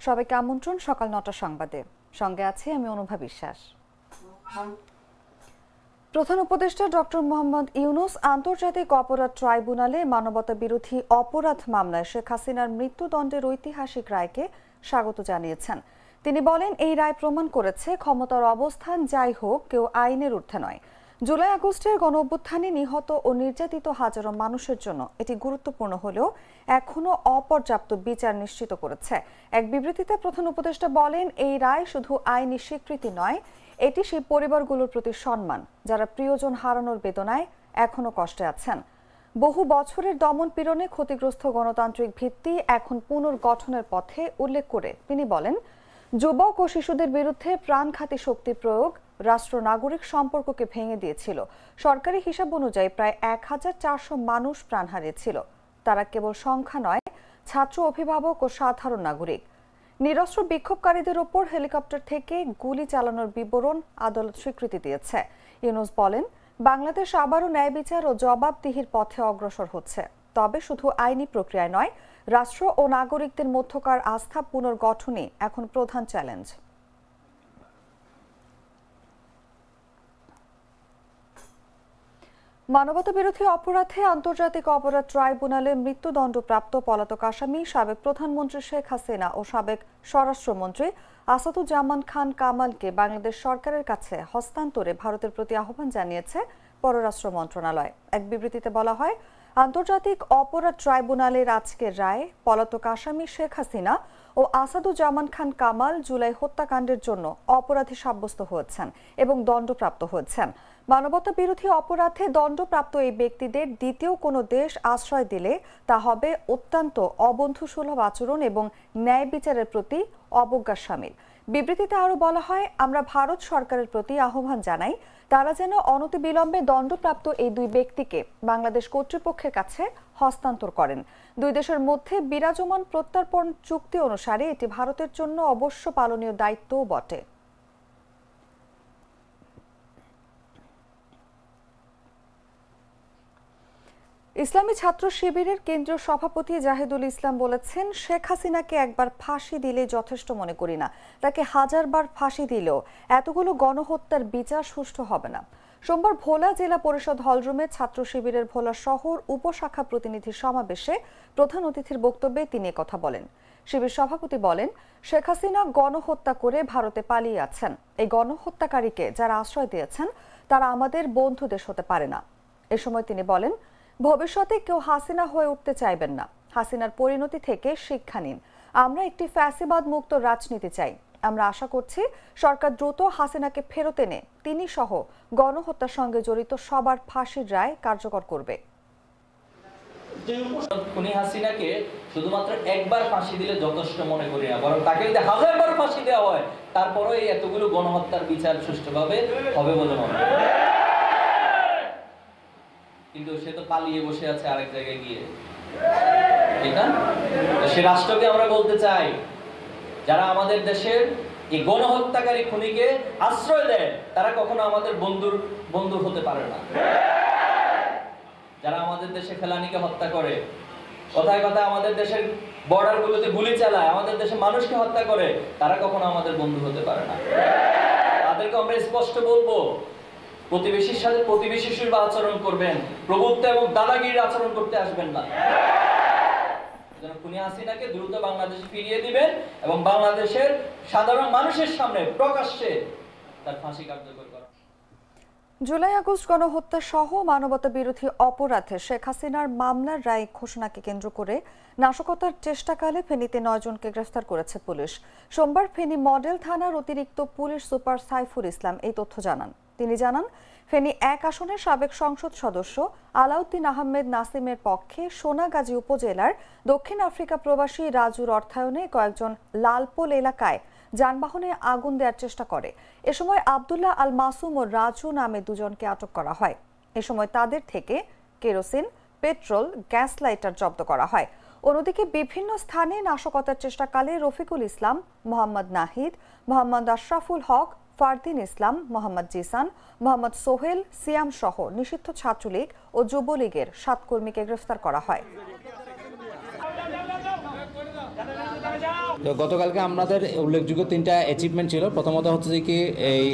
সবাইকে আমন্ত্রণ সকাল ৯টার সংবাদে। সঙ্গে আছি আমি অনুভা বিশ্বাস। প্রধান উপদেষ্টা ডক্টর মোহাম্মদ ইউনূস আন্তর্জাতিক অপরাধ ট্রাইব্যুনালে মানবতা বিরোধী অপরাধ মামলায় শেখ হাসিনার মৃত্যুদণ্ডের ঐতিহাসিক রায়কে স্বাগত জানিয়েছেন। তিনি বলেন, এই রায় প্রমাণ করেছে ক্ষমতার অবস্থান যাই হোক, কেউ আইনের ঊর্ধ্বে নয়। জুলাই আগস্টের গণঅভ্যুত্থানে নিহত ও নির্যাতিত হাজারো মানুষের জন্য এটি গুরুত্বপূর্ণ হলেও এখনও অপর্যাপ্ত বিচার নিশ্চিত করেছে। এক বিবৃতিতে প্রধান উপদেষ্টা বলেন, এই রায় শুধু আইনি স্বীকৃতি নয়, এটি সেই পরিবারগুলোর প্রতি সম্মান যারা প্রিয়জন হারানোর বেদনায় এখনও কষ্টে আছেন। বহু বছরের দমন পীড়নে ক্ষতিগ্রস্ত গণতান্ত্রিক ভিত্তি এখন পুনর্গঠনের পথে উল্লেখ করে তিনি বলেন, যুবক ও শিশুদের বিরুদ্ধে প্রাণঘাতী শক্তি প্রয়োগ রাষ্ট্র নাগরিক সম্পর্ককে ভেঙে দিয়েছিল। সরকারি হিসাব অনুযায়ী প্রায় ১,৪০০ মানুষ প্রাণ হারিয়েছিল। তারা কেবল সংখ্যা নয়, ছাত্র, অভিভাবক ও সাধারণ নাগরিক। নিরস্ত্র বিক্ষোভকারীদের ওপর হেলিকপ্টার থেকে গুলি চালানোর বিবরণ আদালত স্বীকৃতি দিয়েছে। ইউনূস বলেন, বাংলাদেশ আবারও ন্যায় বিচার ও জবাবদিহির পথে অগ্রসর হচ্ছে। তবে শুধু আইনি প্রক্রিয়ায় নয়, রাষ্ট্র ও নাগরিকদের মধ্যকার আস্থা পুনর্গঠনই এখন প্রধান চ্যালেঞ্জ। মানবতা বিরোধী অপরাধে আন্তর্জাতিক অপরাধ ট্রাইব্যুনালে মৃত্যুদণ্ডপ্রাপ্ত পলাতক আসামি সাবেক প্রধানমন্ত্রী শেখ হাসিনা ও সাবেক স্বরাষ্ট্রমন্ত্রী আসাদুজ্জামান খান কামালকে বাংলাদেশ সরকারের কাছে হস্তান্তরে ভারতের প্রতি আহ্বান জানিয়েছে পররাষ্ট্র মন্ত্রণালয়। এক বিবৃতিতে বলা হয়, আন্তর্জাতিক অপরাধ ট্রাইব্যুনালের আজকের রায় পলাতক আসামি শেখ হাসিনা ও আসাদুজ্জামান খান কামাল জুলাই হত্যাকাণ্ডের জন্য অপরাধী সাব্যস্ত হয়েছেন এবং দণ্ডপ্রাপ্ত হয়েছেন। মানবতা বিরোধী অপরাধে দণ্ডপ্রাপ্ত এই ব্যক্তিদের দ্বিতীয় কোনো দেশ আশ্রয় দিলে তা হবে অত্যন্ত অবন্ধুসুলভ আচরণ এবং ন্যায় বিচারের প্রতি অবজ্ঞা শামিল। বিবৃতিতে আরও বলা হয়, আমরা ভারত সরকারের প্রতি আহ্বান জানাই তারা যেন অনতিবিলম্বে দণ্ডপ্রাপ্ত এই দুই ব্যক্তিকে বাংলাদেশ কর্তৃপক্ষের কাছে হস্তান্তর করেন। দুই দেশের মধ্যে বিরাজমান প্রত্যর্পণ চুক্তি অনুসারে এটি ভারতের জন্য অবশ্য পালনীয় দায়িত্বও বটে। ইসলামী ছাত্র শিবিরের কেন্দ্রীয় সভাপতি জাহিদুল ইসলাম বলেছেন, শেখ হাসিনাকে একবার ফাঁসি দিলে যথেষ্ট মনে করি না, তাকে হাজারবার ফাঁসি দিলেও এতগুলো গণহত্যার বিচার সুষ্ঠু হবে না। সোমবার ভোলা জেলা পরিষদ হলরুমে ছাত্র শিবিরের ভোলা শহর উপশাখা প্রতিনিধি সমাবেশে প্রধান অতিথির বক্তব্যে তিনি কথা বলেন। শিবির সভাপতি বলেন, শেখ হাসিনা গণহত্যা করে ভারতে পালিয়ে আছেন। এই গণহত্যাকারীকে যারা আশ্রয় দিয়েছেন তারা আমাদের বন্ধু দেশ হতে পারে না। এ সময় তিনি বলেন, ভবিষ্যতে কেউ হাসিনা হয়ে উঠতে চাইবেন না। হাসিনার পরিণতি থেকে শিক্ষা নিন। আমরা একটি ফ্যাসিবাদ মুক্ত রাজনীতি চাই। আমরা আশা করছি সরকার দ্রুত হাসিনাকে ফেরত এনে তিনি সহ গণহত্যার সঙ্গে জড়িত সবার ফাঁসির রায় কার্যকর করবে। খুনি হাসিনাকে শুধুমাত্র একবার ফাঁসি দিলে যথেষ্ট মনে করি না, বরং তাকে যদি হাজারবার ফাঁসি দেওয়া হয় তারপরও এই এতগুলো গণহত্যার বিচার সুষ্ঠুভাবে হবে বলে মনে হয়। কিন্তু সে তো পালিয়ে বসে আছে আরেক জায়গায় গিয়ে, ঠিক না? সে রাষ্ট্রকে আমরা বলতে চাই, যারা আমাদের দেশের এই গণহত্যাকারী খুনিকে আশ্রয় দেয় তারা কখনো আমাদের বন্ধু হতে পারে না। যারা আমাদের দেশে ফেলানিকে হত্যা করে, কথায় কথায় আমাদের দেশের বর্ডার গুলোতে গুলি চালায়, আমাদের দেশের মানুষকে হত্যা করে, তারা কখনো আমাদের বন্ধু হতে পারে না। তাদেরকে আমরা স্পষ্ট বলবো, প্রতিবেশীর সাথে প্রতিবেশীর আচরণ করবেন, প্রভুত্ব এবং দাদাগিরির আচরণ করতে আসবেন না। খুনি হাসিনাকে দ্রুত বাংলাদেশে ফিরিয়ে দিবেন এবং বাংলাদেশের সাধারণ মানুষের সামনে প্রকাশ্যে তার ফাঁসি কার্যকর করা। জুলাই আগস্ট গণহত্যা সহ মানবতা বিরোধী অপরাধে শেখ হাসিনার মামলার রায় ঘোষণাকে কেন্দ্র করে নাশকতার চেষ্টাকালে ফেনীতে 9 জনকে গ্রেফতার করেছে পুলিশ। সোমবার ফেনী মডেল থানার অতিরিক্ত পুলিশ সুপার সাইফুল ইসলাম এই তথ্য জানান। তিনি জানান, ফেনী 1 আসনের সাবেক সংসদ সদস্য আলাউদ্দিন আহমেদ নাসিমের পক্ষে সোনাগাজী উপজেলার দক্ষিণ আফ্রিকা প্রবাসী রাজুর অর্থায়নে কয়েকজন লালপোল এলাকায় যানবাহনে আগুন দেওয়ার চেষ্টা করে। এ সময় আব্দুল্লাহ আল মাসুম ও রাজু নামে দুজনকে আটক করা হয়। এ সময় তাদের থেকে কেরোসিন, পেট্রোল, গ্যাস লাইটার জব্দ করা হয়। অন্যদিকে বিভিন্ন স্থানে নাশকতার চেষ্টাকালে রফিকুল ইসলাম, মোহাম্মদ নাহিদ, মোহাম্মদ আশরাফুল হক, ফারদিন ইসলাম, মোহাম্মদ জিসান, মোহাম্মদ সোহেল, সিয়াম সহ নিষিদ্ধ ছাত্রলীগ ও যুবলীগের 7 কর্মীকে গ্রেফতার করা হয়। তো গতকালকে আমাদের উল্লেখযোগ্য 3টা অ্যাচিভমেন্ট ছিল। প্রথমত হচ্ছে যে কি এই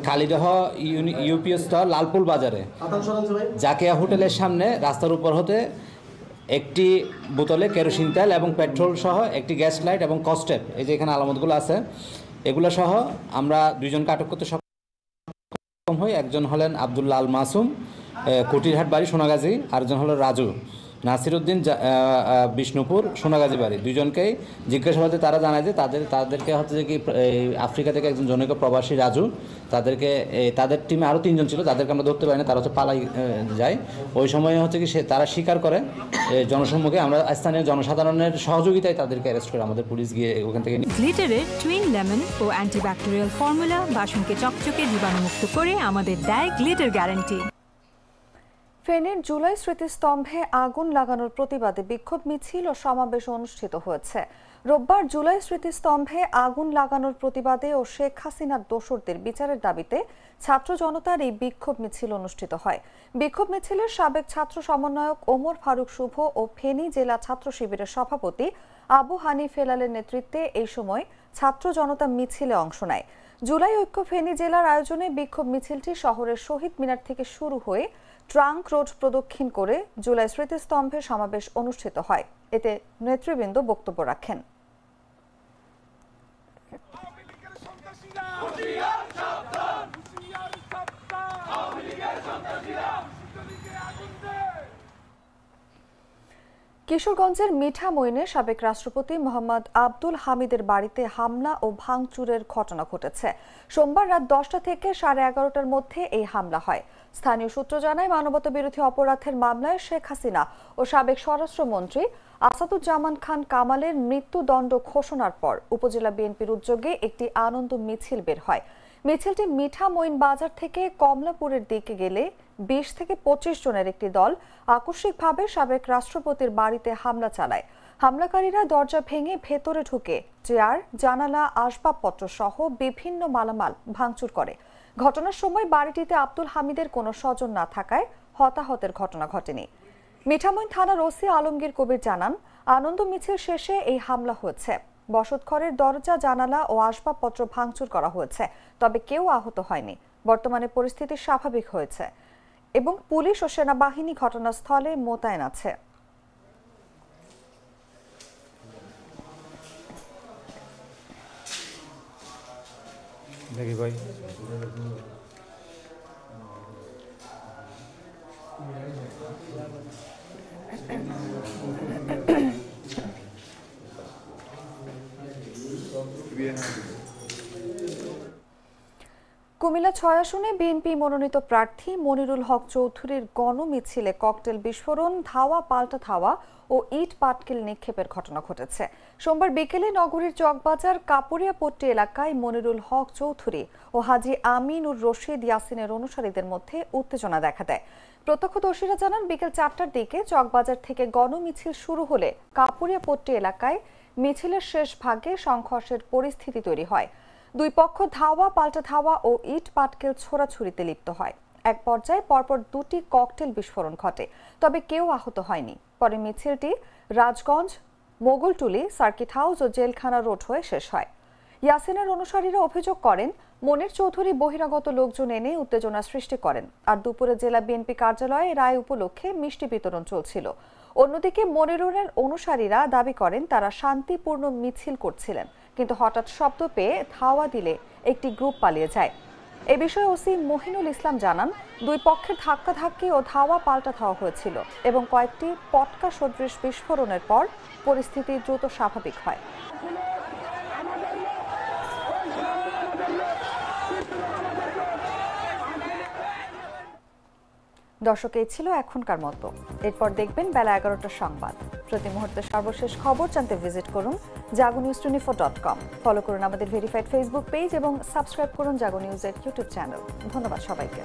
কালিদহ ইউপিএ স্তর লালপুল বাজারে জাকিয়া হোটেলের সামনে রাস্তার উপর হতে একটি বোতলে কেরোসিন তেল এবং পেট্রোল সহ একটি গ্যাস লাইট এবং কস্টেপ, এই যে এখানে আলামতগুলো আছে, এগুলো সহ আমরা 2 জনকে আটক করতে সক্ষম হই। একজন হলেন আব্দুল্লাহ আল মাসুম, কুটিরহাট বাড়ি সোনাগাজী, আরেকজন হলো রাজু নাসিরউদ্দিন বিষ্ণুপুর সোনাগাজী বাড়ি। 2 জনকেই জিজ্ঞাসাবাদে তারা জানায় যে তাদেরকে হচ্ছে যে কি আফ্রিকা থেকে একজন জনৈক প্রবাসী রাজু, তাদের টিমে আরও 3 জন ছিল, তাদেরকে আমরা ধরতে পারি না, তারা হচ্ছে পালাই যায়। ওই সময় হচ্ছে কি তারা স্বীকার করে জনসম্মুখে, আমরা স্থানীয় জনসাধারণের সহযোগিতায় তাদেরকে অ্যারেস্ট করে আমাদের পুলিশ গিয়ে ওখান থেকে। গ্লিটারের টুইন লেমন ও অ্যান্টিব্যাকটেরিয়াল ফর্মুলা বাসনকে চকচকে জীবাণুমুক্ত করে আমাদের দেয় গ্লিটার গ্যারান্টি। ফেনীর জুলাই স্মৃতিস্তম্ভে আগুন লাগানোর প্রতিবাদে বিক্ষোভ মিছিল ও সমাবেশ অনুষ্ঠিত হয়েছে। রোববার জুলাই স্মৃতিস্তম্ভে আগুন লাগানোর প্রতিবাদে ও শেখ হাসিনার দোসরদের বিচারের দাবিতে ছাত্র জনতার এই বিক্ষোভ মিছিল অনুষ্ঠিত হয়। বিক্ষোভ মিছিলের সাবেক ছাত্র সমন্বয়ক ওমর ফারুক শুভ ও ফেনী জেলা ছাত্র শিবিরের সভাপতি আবু হানিফ হেলালের নেতৃত্বে এই সময় ছাত্র জনতা মিছিলে অংশ নেয়। জুলাই ঐক্য ফেনী জেলার আয়োজনে বিক্ষোভ মিছিলটি শহরের শহীদ মিনার থেকে শুরু হয়ে ট্রাঙ্ক রোড প্রদক্ষিণ করে জুলাই স্মৃতিস্তম্ভে সমাবেশ অনুষ্ঠিত হয়। এতে নেতৃবৃন্দ বক্তব্য রাখেন। কিশোরগঞ্জের মিঠামইনে সাবেক রাষ্ট্রপতি মোহাম্মদ আব্দুল হামিদের বাড়িতে হামলা ও ভাঙচুরের ঘটনা ঘটেছে। সোমবার রাত 10টা থেকে 11:30টার মধ্যে এই হামলা হয়। স্থানীয় সূত্র জানায়, মানবতাবিরোধী অপরাধের মামলায় শেখ হাসিনা ও সাবেক স্বরাষ্ট্রমন্ত্রী আসাদুজ্জামান খান কামালের মৃত্যুদণ্ড ঘোষণার পর উপজেলা বিএনপির উদ্যোগে একটি আনন্দ মিছিল বের হয়। মিছিলটি মিঠামইন বাজার থেকে কমলাপুরের দিকে গেলে 20 থেকে 25 জনের একটি দল আকস্মিকভাবে সাবেক রাষ্ট্রপতির বাড়িতে হামলা চালায়। হামলাকারীরা দরজা ভেঙে ভেতরে ঢুকে চেয়ার, জানালা, আসবাবপত্র সহ বিভিন্ন মালামাল ভাঙচুর করে। ঘটনার সময় বাড়িটিতে আব্দুল হামিদের কোনো স্বজন না থাকায় হতাহতের ঘটনা ঘটেনি। মিঠামইন থানার ওসি আলমগীর কবির জানান, আনন্দ মিছিল শেষে এই হামলা হয়েছে। বসতঘরের দরজা, জানালা ও আসবাবপত্র ভাঙচুর করা হয়েছে, তবে কেউ আহত হয়নি। বর্তমানে পরিস্থিতি স্বাভাবিক হয়েছে এবং পুলিশ ও সেনাবাহিনী ঘটনাস্থলে মোতায়েন আছে। দেখি ভাই কুমিল্লা 6 আসনে বিএনপি মনোনীত প্রার্থী মনিরুল হক চৌধুরীর গণমিছিলে ককটেল বিস্ফোরণ, ধাওয়া পাল্টা ধাওয়া ও ইট পাটকেল নিক্ষেপের ঘটনা ঘটেছে। সোমবার বিকেলে নগরীর চকবাজার কাপুরিয়াপট্টি এলাকায় মনিরুল হক চৌধুরী ও হাজী আমিনুর রশিদ ইয়াসিনের অনুসারীদের মধ্যে উত্তেজনা দেখা দেয়। প্রত্যক্ষদর্শীরা জানান, বিকেল 4টার দিকে চকবাজার থেকে গণমিছিল শুরু হলে কাপুরিয়াপট্টি এলাকায় মিছিলের শেষ ভাগে সংঘর্ষের পরিস্থিতি তৈরি হয়। দুই পক্ষ ধাওয়া পাল্টা ধাওয়া ও ইট পাটকেল ছোড়াছুড়িতে লিপ্ত হয়। এক পর্যায়ে পরপর 2টি ককটেল বিস্ফোরণ ঘটে, তবে কেউ আহত হয়নি। পরে মিছিলটি রাজগঞ্জ, মোগলটুলি, সার্কিট হাউস ও জেলখানা রোড হয়ে শেষ হয়। ইয়াসিনের অনুসারীরা অভিযোগ করেন, মনির চৌধুরী বহিরাগত লোকজন এনে উত্তেজনা সৃষ্টি করেন, আর দুপুরে জেলা বিএনপি কার্যালয়ে রায় উপলক্ষে মিষ্টি বিতরণ চলছিল। অন্যদিকে মনিরুলের অনুসারীরা দাবি করেন, তারা শান্তিপূর্ণ মিছিল করছিলেন, কিন্তু হঠাৎ শব্দ পেয়ে ধাওয়া দিলে একটি গ্রুপ পালিয়ে যায়। এ বিষয়ে ওসি মহিনুল ইসলাম জানান, দুই পক্ষের ধাক্কাধাক্কি ও ধাওয়া পাল্টা ধাওয়া হয়েছিল এবং কয়েকটি পটকা সদৃশ বিস্ফোরণের পর পরিস্থিতি দ্রুত স্বাভাবিক হয়। দর্শক, এই ছিল এখনকার মতো। এরপর দেখবেন বেলা 11টার সংবাদ। প্রতি মুহূর্তে সর্বশেষ খবর জানতে ভিজিট করুন jagonews24.com। ফলো করুন আমাদের ভেরিফাইড ফেসবুক পেজ এবং সাবস্ক্রাইব করুন জাগো নিউজের ইউটিউব চ্যানেল। ধন্যবাদ সবাইকে।